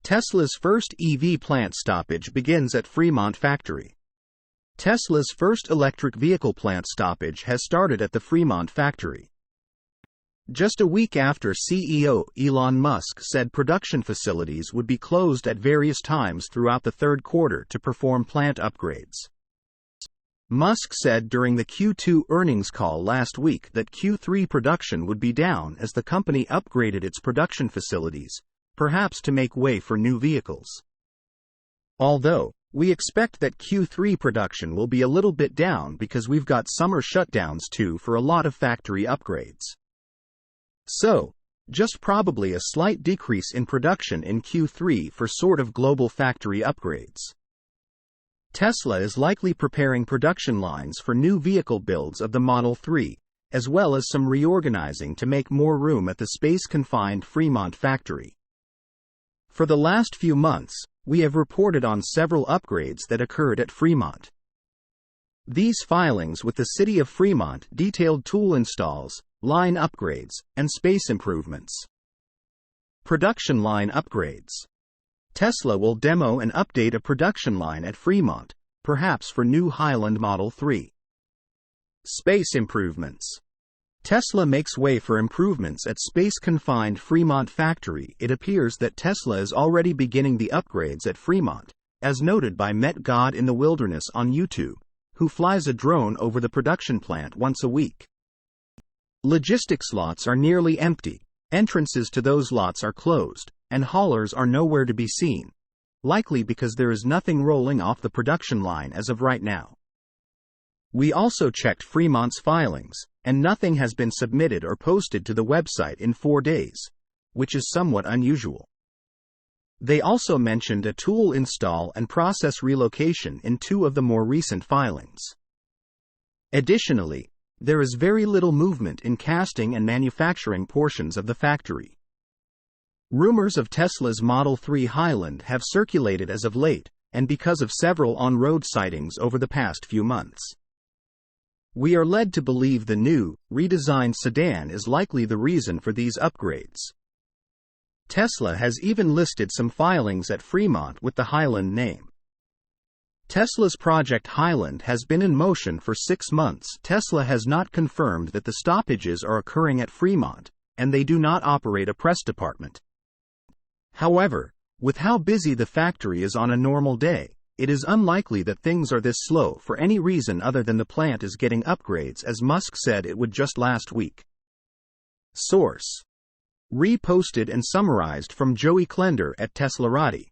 Tesla's first EV plant stoppage begins at Fremont Factory. Tesla's first electric vehicle plant stoppage has started at the Fremont Factory. Just a week after CEO Elon Musk said production facilities would be closed at various times throughout the third quarter to perform plant upgrades. Musk said during the Q2 earnings call last week that Q3 production would be down as the company upgraded its production facilities, perhaps to make way for new vehicles. Although, we expect that Q3 production will be a little bit down because we've got summer shutdowns too for a lot of factory upgrades. So, just probably a slight decrease in production in Q3 for sort of global factory upgrades. Tesla is likely preparing production lines for new vehicle builds of the Model 3, as well as some reorganizing to make more room at the space-confined Fremont factory. For the last few months, we have reported on several upgrades that occurred at Fremont. These filings with the city of Fremont detailed tool installs, line upgrades, and space improvements. Production line upgrades. Tesla will demo and update a production line at Fremont, perhaps for new Highland Model 3. Space improvements. Tesla makes way for improvements at space-confined Fremont factory. It appears that Tesla is already beginning the upgrades at Fremont, as noted by Met God in the Wilderness on YouTube, who flies a drone over the production plant once a week. Logistics lots are nearly empty, entrances to those lots are closed, and haulers are nowhere to be seen, likely because there is nothing rolling off the production line as of right now. We also checked Fremont's filings, and nothing has been submitted or posted to the website in 4 days, which is somewhat unusual. They also mentioned a tool install and process relocation in 2 of the more recent filings. Additionally, there is very little movement in casting and manufacturing portions of the factory. Rumors of Tesla's Model 3 Highland have circulated as of late, and because of several on-road sightings over the past few months. We are led to believe the new, redesigned sedan is likely the reason for these upgrades. Tesla has even listed some filings at Fremont with the Highland name. Tesla's Project Highland has been in motion for 6 months. Tesla has not confirmed that the stoppages are occurring at Fremont, and they do not operate a press department. However, with how busy the factory is on a normal day, it is unlikely that things are this slow for any reason other than the plant is getting upgrades, as Musk said it would just last week. Source: reposted and summarized from Joey Klender at Teslarati.